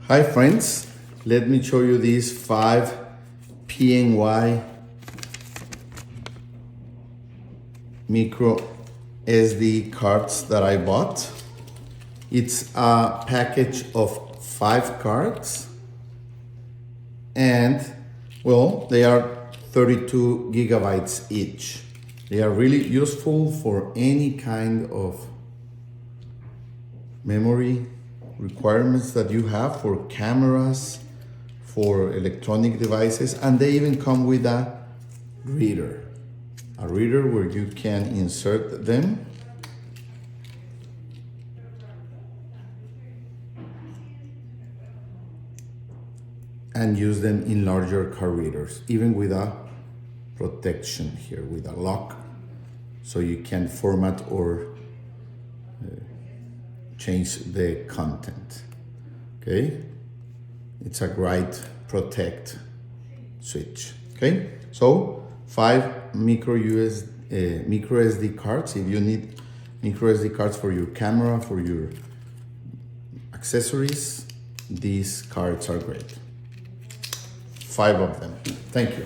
Hi friends, let me show you these 5 PNY micro SD cards that I bought. It's a package of 5 cards and well, they are 32 gigabytes each. They are really useful for any kind of memory requirements that you have for cameras, for electronic devices, and they even come with a reader where you can insert them and use them in larger card readers, even with a protection here, with a lock, so you can format or change the content. Okay, it's a great protect switch. Okay, so 5 micro SD cards. If you need micro SD cards for your camera, for your accessories, these cards are great. 5 of them. Thank you.